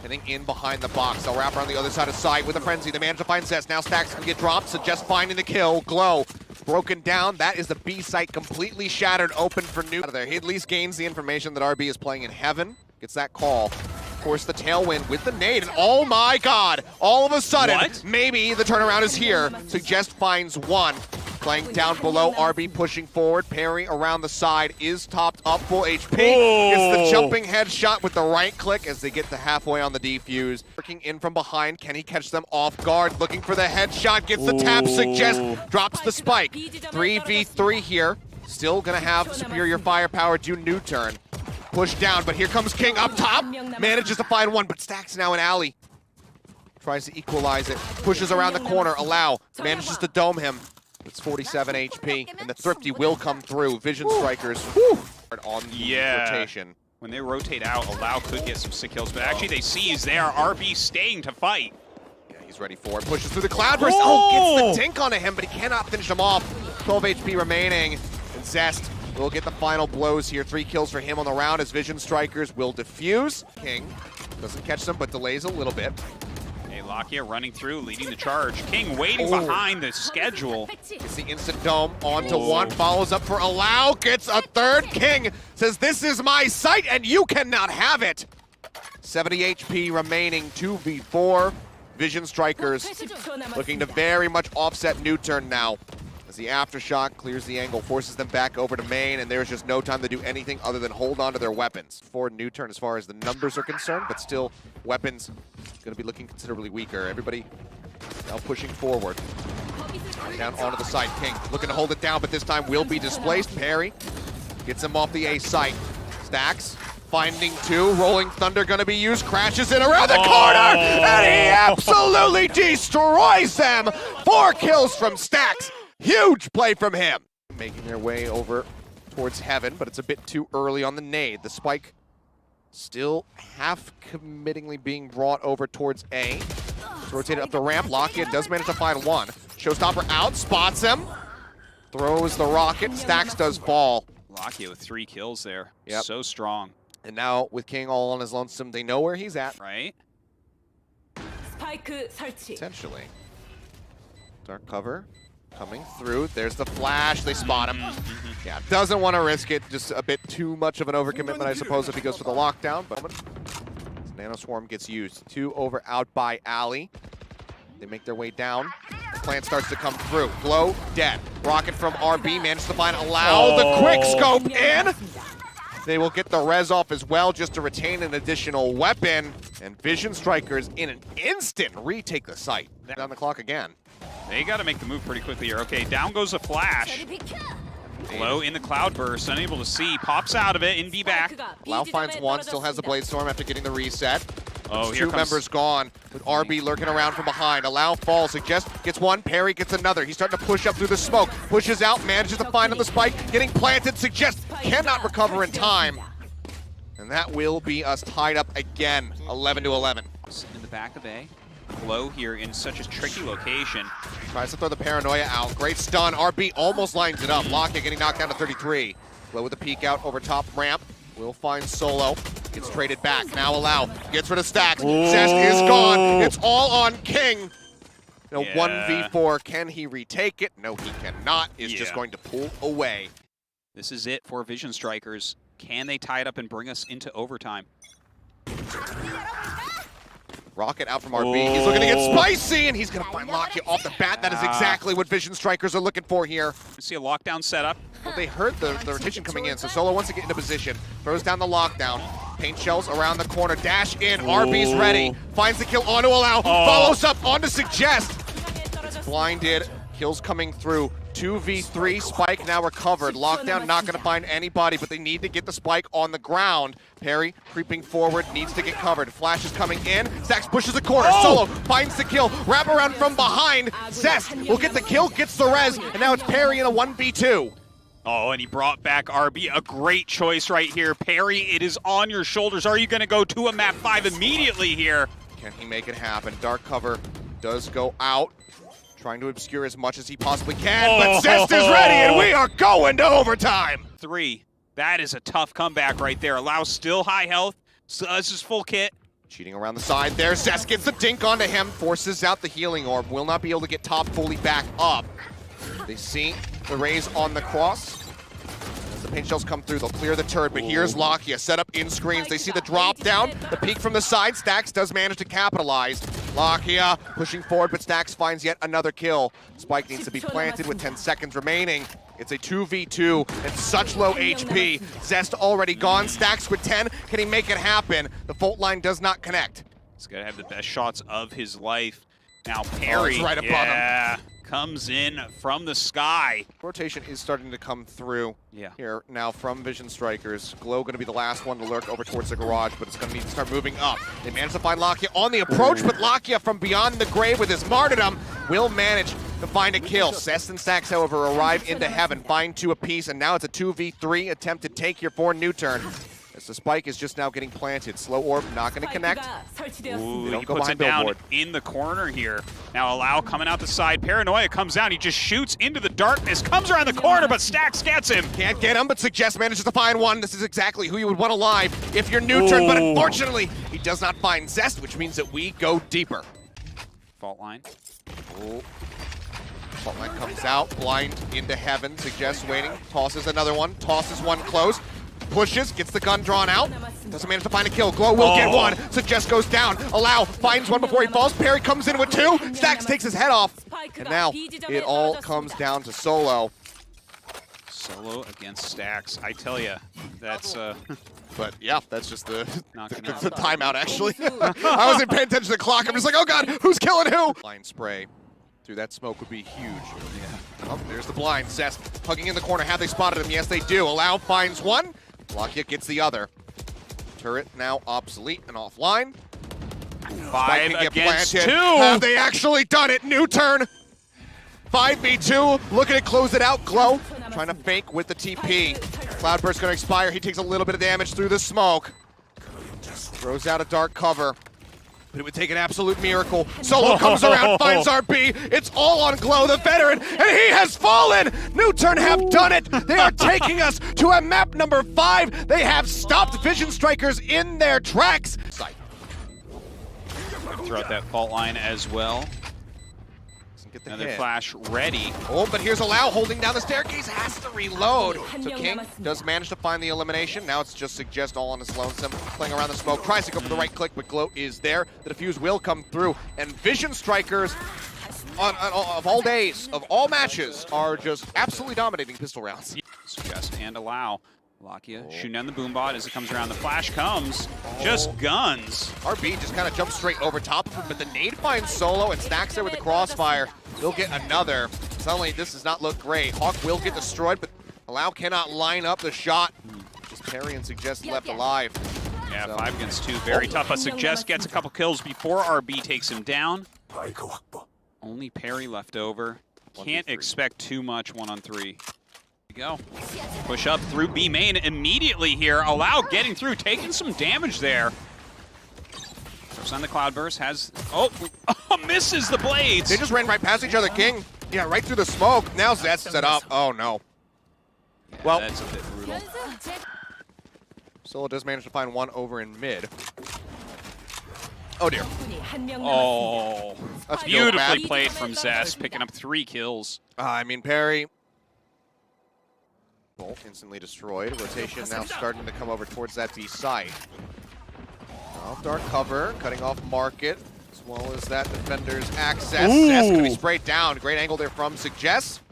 Hitting in behind the box. They'll wrap around the other side of sight with a frenzy. They manage to find Zest. Now Stax can get dropped. Suggest finding the kill. Glow broken down. That is the B site completely shattered open for NUTURN. Out of there. He at least gains the information that RB is playing in heaven. Gets that call. Of course, the tailwind with the nade. And oh my god! All of a sudden, maybe the turnaround is here. Suggest finds one. Playing down below, RB pushing forward. Peri around the side is topped up, full HP. Gets the jumping headshot with the right click as they get to halfway on the defuse. Working in from behind, can he catch them off guard? Looking for the headshot, gets the tap, Suggest, drops the spike. 3v3 here. Still gonna have superior firepower to NUTURN. Push down, but here comes King up top. Manages to find one, but Stax now in alley. Tries to equalize it. Pushes around the corner, Allow. Manages to dome him. It's 47 HP, and the Thrifty will come through. Vision Strikers on the rotation.
When they rotate out, Allow could get some sick kills, but actually they see he's there. RB staying to fight.
Yeah, he's ready for it. Pushes through the cloud burst. Oh, gets the dink onto him, but he cannot finish him off. 12 HP remaining, and Zest will get the final blows here. 3 kills for him on the round as Vision Strikers will defuse. King doesn't catch them, but delays a little bit.
Lakia running through, leading the charge. King waiting behind the schedule.
Gets the instant dome onto one, follows up for Allow, gets a third. King says, this is my site and you cannot have it. 70 HP remaining, 2v4. Vision Strikers looking to very much offset NUTURN now. As the Aftershock clears the angle, forces them back over to main, and there's just no time to do anything other than hold on to their weapons. For NUTURN as far as the numbers are concerned, but still weapons going to be looking considerably weaker. Everybody now pushing forward. Down onto the side, King looking to hold it down, but this time will be displaced. Peri gets him off the A site. Stax finding two, Rolling Thunder gonna be used, crashes in around the corner, and he absolutely destroys them! 4 kills from Stax, huge play from him! Making their way over towards heaven, but it's a bit too early on the nade. The spike still half-committingly being brought over towards A. It's rotated up the ramp, Lakia does manage to find one. Showstopper out, spots him, throws the rocket, Stax does fall.
Lakia with 3 kills there, so strong.
And now, with King all on his lonesome, they know where he's at.
Right?
Essentially. Dark cover coming through. There's the flash. They spot him. Yeah, doesn't want to risk it. Just a bit too much of an overcommitment, I suppose, if he goes for the lockdown. But Nano Swarm gets used. 2 over out by Ali. They make their way down. The plant starts to come through. Glow, dead. Rocket from RB managed to find Allow. The quick scope in. They will get the res off as well just to retain an additional weapon. And Vision Strikers in an instant retake the site. Down the clock again.
They got to make the move pretty quickly here. Okay, down goes a flash. Glow in the cloudburst, unable to see. Pops out of it, in B back.
Lau finds one, still has the Blade Storm after getting the reset.
Oh, here
2 members gone, with RB lurking around from behind. Allow falls, Suggest gets one, Peri gets another. He's starting to push up through the smoke, pushes out, manages to find on the spike, getting planted. Suggest cannot recover in time. And that will be us tied up again, 11-11.
In the back of A. Glow here in such a tricky location.
Tries to throw the paranoia out. Great stun. RB almost lines it up. Lakia getting knocked down to 33. Glow with a peek out over top ramp. Will find Solo. Gets traded back. Now Allow. Gets rid of Stax. Zest is gone. It's all on King. 1v4. Can he retake it? No, he cannot. Is just going to pull away.
This is it for Vision Strikers. Can they tie it up and bring us into overtime?
Rocket out from RB. He's looking to get spicy, and he's going to find Lakia off the bat. That is exactly what Vision Strikers are looking for here.
We see a lockdown setup.
Well, they heard the rotation coming in, so Solo wants to get into position. Throws down the lockdown. Paint shells around the corner. Dash in. RB's ready. Finds the kill onto Allow. Follows up onto Suggest. It's blinded. Kills coming through. 2v3, Spike now recovered. Lockdown not going to find anybody, but they need to get the Spike on the ground. Peri creeping forward, needs to get covered. Flash is coming in. Stax pushes the corner. Solo finds the kill. Wrap around from behind. Zest will get the kill, gets the res, and now it's Peri in a 1v2.
Oh, and he brought back RB. A great choice right here. Peri, it is on your shoulders. Are you going to go to a map 5 immediately here?
Can he make it happen? Dark cover does go out. Trying to obscure as much as he possibly can, but Zest is ready, and we are going to overtime!
3. That is a tough comeback right there. Allow still high health. Does his full kit.
Cheating around the side there. Zest gets the dink onto him, forces out the healing orb. Will not be able to get top fully back up. They see the raise on the cross. As the paint shells come through, they'll clear the turret, but here's Lakia set up in screens. They see the drop down, the peek from the side. Stax does manage to capitalize. Lakia pushing forward, but Stax finds yet another kill. Spike needs to be planted with 10 seconds remaining. It's a 2v2 and such low HP. Zest already gone. Stax with 10. Can he make it happen? The fault line does not connect.
He's got to have the best shots of his life. Now Peri,
right above him.
Comes in from the sky.
Rotation is starting to come through here now from Vision Strikers. Glow going to be the last one to lurk over towards the garage, but it's going to need to start moving up. They managed to find Lakia on the approach, but Lakia from beyond the grave with his martyrdom will manage to find a kill. Zest and Stax, however, arrive into heaven, find 2 apiece, and now it's a 2v3 attempt to take here for NUTURN. As the spike is just now getting planted. Slow orb, not going to connect.
Ooh, he puts it down in the corner here. Now Allow coming out the side. Paranoia comes down. He just shoots into the darkness. Comes around the corner, but Stax gets him.
Can't get him, but Suggest manages to find one. This is exactly who you would want alive if you're NUTURN, but unfortunately, he does not find Zest, which means that we go deeper.
fault line.
Oh. Fault line comes out, blind into heaven, suggests waiting, tosses another one, tosses one close, pushes, gets the gun drawn out, doesn't manage to find a kill. Glow will get one, Suggest goes down, Allow finds one before he falls, Peri comes in with two, stax takes his head off, and now it all comes down to Solo.
Solo against stax. I tell you, that's
But yeah, that's just the
Knocking
the timeout actually. I wasn't paying attention to the clock, I'm just like, oh god, who's killing who? Blind spray through that smoke would be huge.
yeah.
Oh, there's the blind. Zest hugging in the corner. Have they spotted him? Yes, they do. Allow finds one. Lakia gets the other. Turret now obsolete and offline.
5 against 2.
Have they actually done it? NUTURN. 5v2. Looking to close it out. Glow trying to fake with the TP. Cloudburst going to expire. He takes a little bit of damage through the smoke. Throws out a dark cover. But it would take an absolute miracle. Solo comes around, finds RB. It's all on Glow, the veteran, and he has fallen! NUTURN have done it! They are taking us to a map number 5. They have stopped Vision Strikers in their tracks.
Throw out that fault line as well.
Get the
Another
hit.
flash ready.
Oh, but here's Allow holding down the staircase, has to reload. So King does manage to find the elimination. Now it's just Suggest all on his lonesome, playing around the smoke, tries to go for the right click, but Glow is there. The defuse will come through, and Vision Strikers, of all days, of all matches, are just absolutely dominating pistol rounds.
Suggest and Allow. Lakia shooting down the boombot as it comes around. The flash comes. Just guns.
RB just kind of jumps straight over top of him, but the nade finds Solo and stacks there with the crossfire. He'll get another. Suddenly, this does not look great. Hawk will get destroyed, but Allow cannot line up the shot. Just Peri and Suggest left alive.
Yeah,
So-
5 against 2. Very tough. But Suggest gets a couple kills before RB takes him down. Only Peri left over. Can't
1v3.
expect too much 1-on-3. Go. Push up through B main immediately here. Allow getting through, taking some damage there. First on the Cloudburst has, misses the blades.
They just ran right past each other. King, yeah, right through the smoke. Now Zest set up. Oh no.
Yeah,
Well,
that's a bit brutal.
Solo does manage to find one over in mid. Oh dear.
Oh,
That's
beautifully
bad.
played from Zest, picking up 3 kills.
I mean, Peri. Bolt instantly destroyed. Rotation now starting to come over towards that B site. Off dark cover, cutting off market, as well as that defender's access. Zest gonna be sprayed down. Great angle there from Suggest.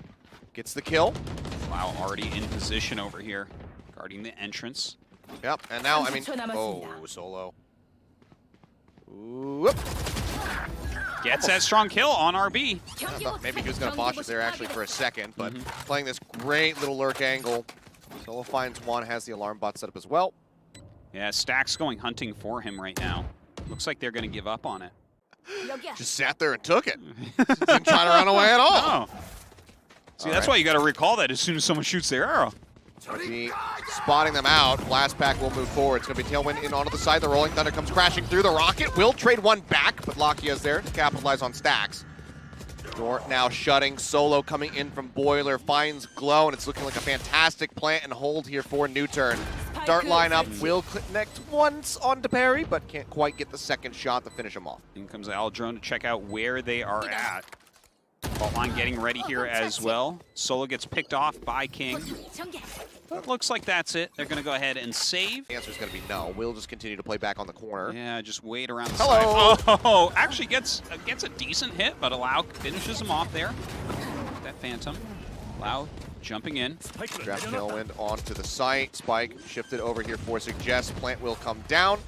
Gets the kill.
Wow, already in position over here, guarding the entrance.
Yep, and now, I mean, oh, Solo. Ooh, whoop.
Gets that strong kill on RB.
I thought maybe he was going to botch it there actually for a second, but playing this great little lurk angle. Solo finds one, has the alarm bot set up as well.
Yeah, stax going hunting for him right now. Looks like they're going to give up on it.
Just sat there and took it. Didn't try to run away at all.
Oh. See, that's why you got to recall that as soon as someone shoots their arrow.
Be spotting them out. Blast pack will move forward. It's going to be Tailwind in onto the side. The Rolling Thunder comes crashing through. The Rocket will trade one back, but Lakia's there to capitalize on stacks. Door now shutting. Solo coming in from Boiler finds Glow, and it's looking like a fantastic plant and hold here for NUTURN. Dart lineup will connect once onto Peri, but can't quite get the second shot to finish him off.
In comes the Drone to check out where they are at. Fault line getting ready here as well. Solo gets picked off by King. But looks like that's it. They're going to go ahead and save.
The answer is going to be no. We'll just continue to play back on the corner.
Yeah, just wait around the
Hello.
side. Oh, actually gets a decent hit, but Allow finishes him off there. That Phantom. Allow jumping in.
Draft Tailwind onto the site. Spike shifted over here for Suggest. Plant will come down.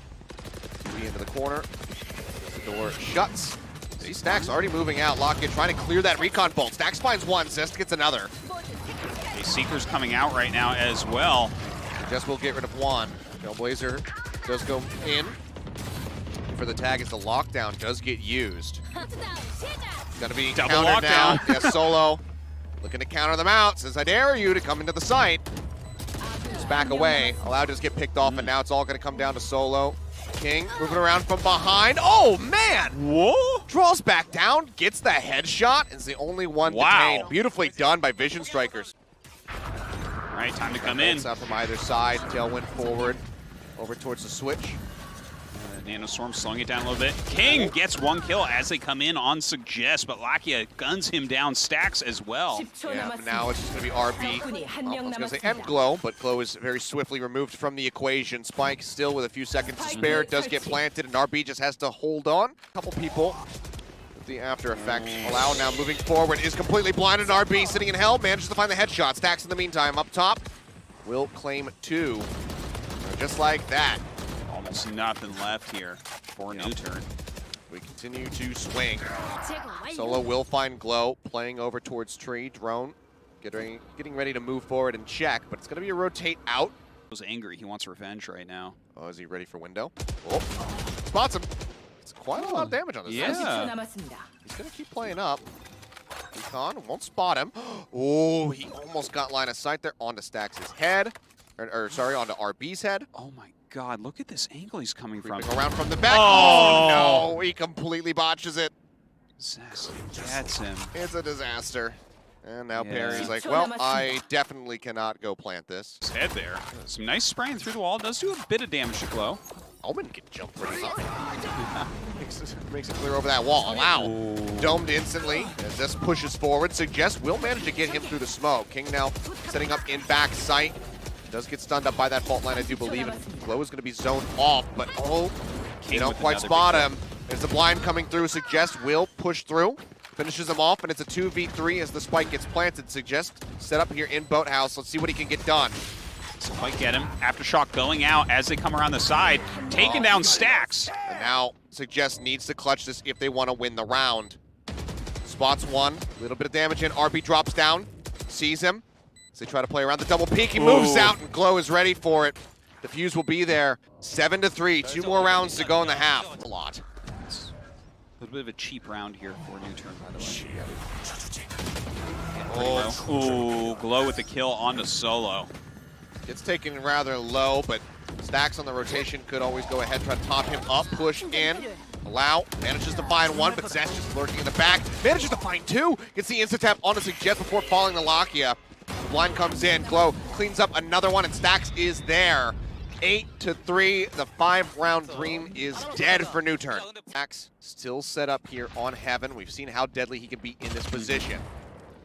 Be into the corner. The door shuts. These Stax already moving out. Lakia trying to clear that recon bolt. Stax finds one. Zest gets another.
A Seeker's coming out right now as well.
Suggest will get rid of one. Trailblazer does go in. For the tag as the lockdown does get used. Gonna be
Double
countered now.
lockdown.
Yes, Solo looking to counter them out. Says, I dare you to come into the site. Just back away. Allow just get picked off, and now it's all gonna come down to Solo. King moving around from behind. Oh, man!
Whoa!
Draws back down, gets the headshot, is the only one detained. Beautifully done by Vision Strikers.
All right, time to come in.
Bolts out from either side, Tailwind forward, over towards the switch.
Nanostorm slowing it down a little bit. King gets one kill as they come in on Suggest, but Lakia guns him down, stax as well.
Yeah, but now it's just going to be RB. I was going to say and Glow, but Glow is very swiftly removed from the equation. Spike still with a few seconds to spare, does get planted, and RB just has to hold on. A couple people with the after effect. Allow now moving forward is completely blinded. RB sitting in hell, manages to find the headshot. Stax in the meantime up top will claim 2. Just like that.
Almost nothing left here for NUTURN.
We continue to swing. Solo will find Glow, playing over towards tree. Drone getting ready to move forward and check, but it's going to be a rotate out.
He's angry. He wants revenge right now.
Oh, is he ready for window? Oh, spots him. It's quite a lot of damage on this.
Yeah.
He's going to keep playing up. Recon won't spot him. Oh, he almost got line of sight there onto Stax's head. Or sorry, onto RB's head.
Oh my God, look at this angle he's coming from.
Around from the back. Oh no, he completely botches it.
Zest gets him.
It's a disaster. And now Perry's like, well, I definitely cannot go plant this.
His head there. Some nice spraying through the wall. Does do a bit of damage to Glow.
Omen can jump for design. makes it clear over that wall. Wow. Domed instantly as this pushes forward. Suggest will manage to get him through the smoke. King now setting up in back sight. Does get stunned up by that fault line, I do believe. And Glow is going to be zoned off, but they don't quite spot him. There's the blind coming through. Suggest will push through. Finishes him off, and it's a 2v3 as the spike gets planted. Suggest set up here in Boathouse. Let's see what he can get done.
Spike get him. Aftershock going out as they come around the side. Taking down stax.
And now Suggest needs to clutch this if they want to win the round. Spots one. A little bit of damage in. RB drops down. Sees him. As they try to play around the double peek. He moves out, and Glow is ready for it. The fuse will be there. 7-3. 2 more rounds to go in the half. A lot.
A little bit of a cheap round here for NUTURN, by the way.
Oh,
Glow with the kill onto Solo.
It's taken rather low, but Stax on the rotation could always go ahead, try to top him up, push in. Allow, manages to find one, but Zest just lurking in the back. Manages to find 2. Gets the insta-tap onto Suggest before falling to Lakia. The blind comes in, Glow cleans up another one, and Stax is there. 8-3, the 5-round dream is dead for NUTURN. Stax still set up here on Heaven. We've seen how deadly he can be in this position.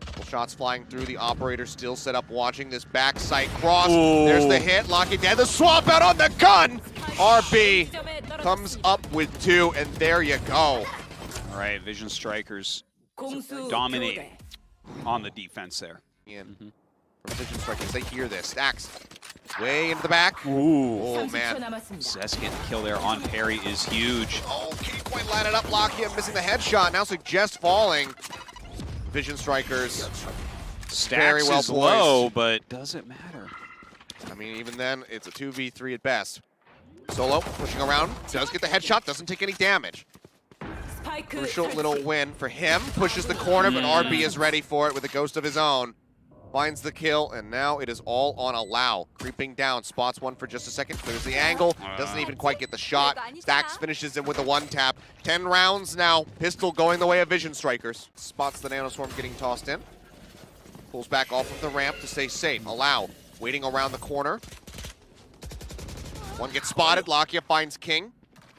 Couple shots flying through, the operator still set up watching this back sight cross. There's the hit, Lakia dead, the swap out on the gun! RB comes up with 2, and there you go.
All right, Vision Strikers dominating on the defense there.
From Vision Strikers, they hear this. Stax way into the back.
Oh
man.
Zest getting the kill there on Peri is huge.
Oh, can't quite line it up. Lakia missing the headshot. Now Suggest falling. Vision Strikers.
Stax
very well
is low, but does it matter?
I mean, even then, it's a 2v3 at best. Solo pushing around. Does get the headshot. Doesn't take any damage. Crucial little win for him. Pushes the corner, but RB is ready for it with a ghost of his own. Finds the kill, and now it is all on Allow. Creeping down, spots one for just a second, clears the angle, doesn't even quite get the shot. Stax finishes him with a 1-tap. 10 rounds now, pistol going the way of Vision Strikers. Spots the Nanoswarm getting tossed in. Pulls back off of the ramp to stay safe. Allow, waiting around the corner. One gets spotted, Lakia finds King.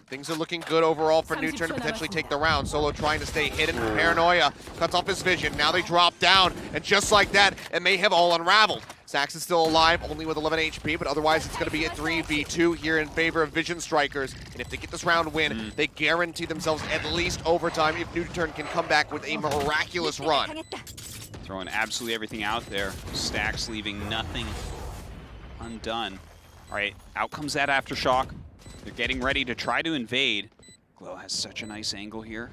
Things are looking good overall for NUTURN to potentially take the round. Solo trying to stay hidden. Paranoia cuts off his vision. Now they drop down, and just like that, it may have all unraveled. Stax is still alive, only with 11 HP, but otherwise it's going to be a 3v2 here in favor of Vision Strikers. And if they get this round win, they guarantee themselves at least overtime if NUTURN can come back with a miraculous run.
Throwing absolutely everything out there. Stax leaving nothing undone. All right, out comes that Aftershock. They're getting ready to try to invade. Glow has such a nice angle here.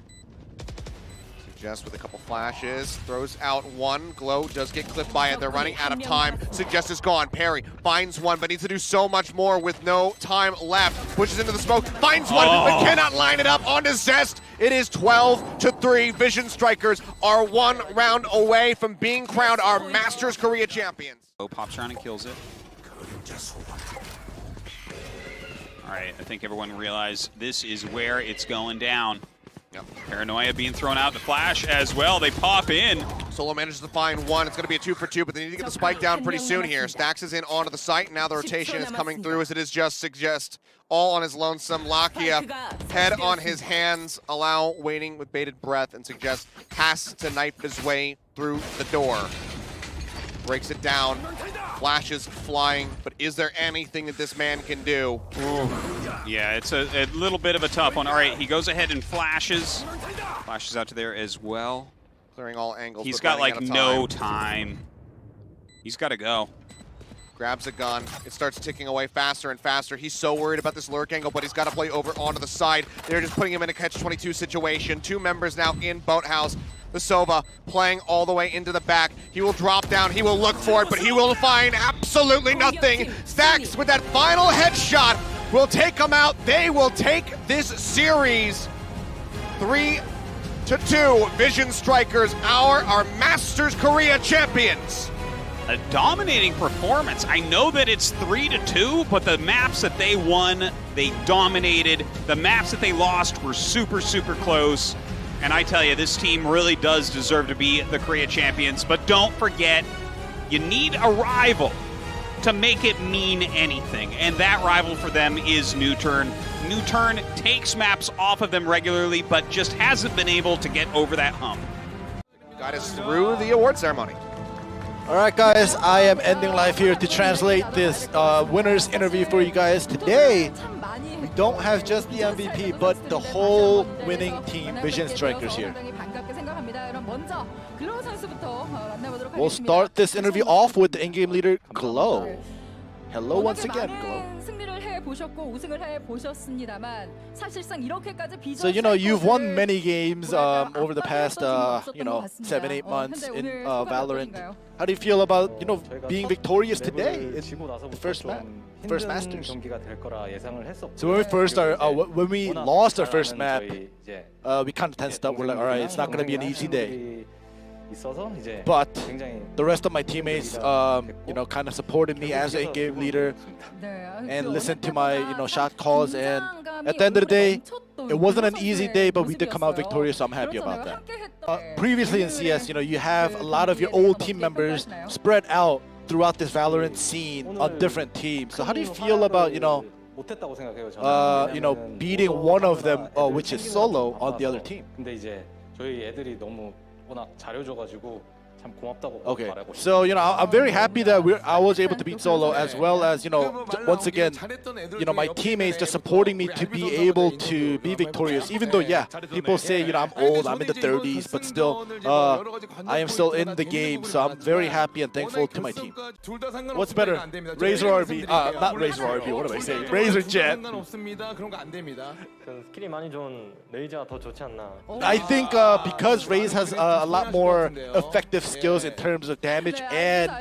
Suggest with a couple flashes, throws out one. Glow does get clipped by it. They're running out of time. Suggest is gone. Peri finds one, but needs to do so much more with no time left. Pushes into the smoke, finds one, but cannot line it up onto Zest. It is 12-3. Vision Strikers are 1 round away from being crowned our Masters Korea champions.
Glow pops around and kills it. All right, I think everyone realized this is where it's going down.
Yep.
Paranoia being thrown out the flash as well. They pop in.
Solo manages to find one. It's going to be a 2 for 2, but they need to get the spike down pretty soon here. Stax is in onto the site, and now the rotation is coming through as it is just Suggest all on his lonesome. Lakia, head on his hands, allow waiting with bated breath, and Suggest has to knife his way through the door. Breaks it down, flashes flying, but is there anything that this man can do?
Ooh. Yeah, it's a little bit of a tough one. All right, he goes ahead and flashes. Flashes out to there as well.
Clearing all angles.
He's got like no time. He's got to go.
Grabs a gun. It starts ticking away faster and faster. He's so worried about this lurk angle, but he's got to play over onto the side. They're just putting him in a catch-22 situation. 2 members now in Boathouse. The Sova playing all the way into the back. He will drop down. He will look for it, but he will find absolutely nothing. Stax with that final headshot will take him out. They will take this series 3-2. Vision Strikers are Masters Korea champions.
A dominating performance. I know that it's 3-2, but the maps that they won, they dominated. The maps that they lost were super, super close. And I tell you, this team really does deserve to be the Korea champions. But don't forget, you need a rival to make it mean anything. And that rival for them is NUTURN. NUTURN takes maps off of them regularly, but just hasn't been able to get over that hump.
Got us through the award ceremony.
All right, guys, I am ending live here to translate this winner's interview for you guys. Today, we don't have just the MVP, but the whole winning team, Vision Strikers, here. We'll start this interview off with the in-game leader, Glow. Hello once again, Glow. So, you know, you've won many games over the past, 7-8 months in Valorant. How do you feel about, being victorious today in the first Masters? So when we when we lost our first map, we kind of tensed up. We're like, all right, it's not going to be an easy day. But the rest of my teammates, kind of supported me as an in-game leader and listened to my, shot calls. And at the end of the day, it wasn't an easy day, but we did come out victorious, so I'm happy about that. Previously in CS, you have a lot of your old team members spread out throughout this Valorant scene on different teams. So how do you feel about, beating one of them, which is Solo, on the other team? Okay, so I'm very happy that I was able to beat Solo, as well as once again my teammates just supporting me to be able to be victorious. Even though people say I'm old, I'm in the 30s, but still I am still in the game. So I'm very happy and thankful to my team. What's better, Razor or RB? Not Razor or RB. What am I saying? Razor Jet. I think because Raze has a lot more effective skills in terms of damage and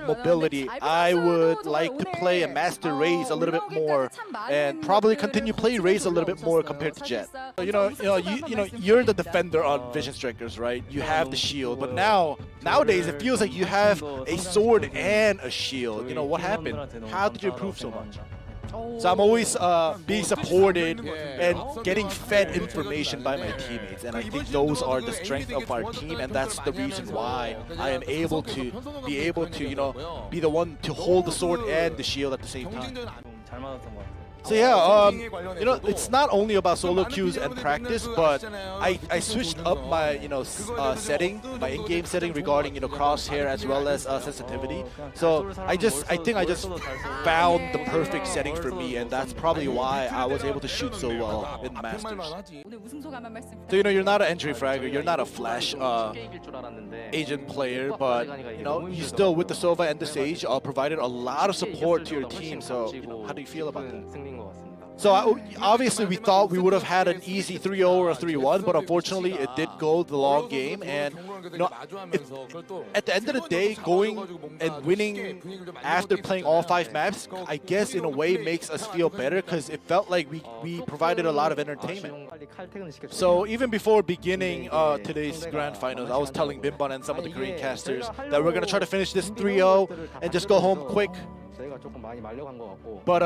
mobility, I would like to play and master Raze a little bit more, and probably continue playing Raze a little bit more compared to Jet. You're the defender on Vision Strikers, right? You have the shield, but nowadays it feels like you have a sword and a shield. What happened? How did you improve so much? So I'm always being supported and getting fed information by my teammates, and I think those are the strength of our team, and that's the reason why I am able to be the one to hold the sword and the shield at the same time. So it's not only about solo queues and practice, but I switched up my setting, my in-game setting regarding crosshair as well as sensitivity. So I think I just found the perfect setting for me, and that's probably why I was able to shoot so well in Masters. So you're not an entry fragger, you're not a flash agent player, but you still with the Sova and the Sage provided a lot of support to your team. So how do you feel about that? So obviously we thought we would have had an easy 3-0 or a 3-1, but unfortunately it did go the long game. And at the end of the day, going and winning after playing all 5 maps, I guess in a way makes us feel better, because it felt like we provided a lot of entertainment. So even before beginning today's grand finals, I was telling Bimban and some of the Korean casters that we're going to try to finish this 3-0 and just go home quick. But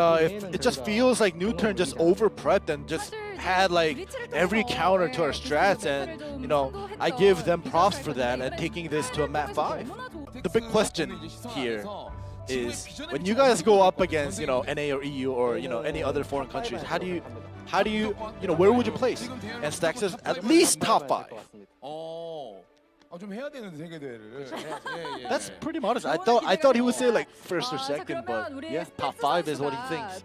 it just feels like NUTURN just over prepped and just had like every counter to our strats, and you know, I give them props for that and taking this to a map 5. The big question here is when you guys go up against, you know, NA or EU or, you know, any other foreign countries, how do you you know, where would you place? And stax is at least top 5.
좀 해야 되는데 세계대회를.
That's pretty modest. I thought he would say like first or second, but yeah, top 5 is what he thinks.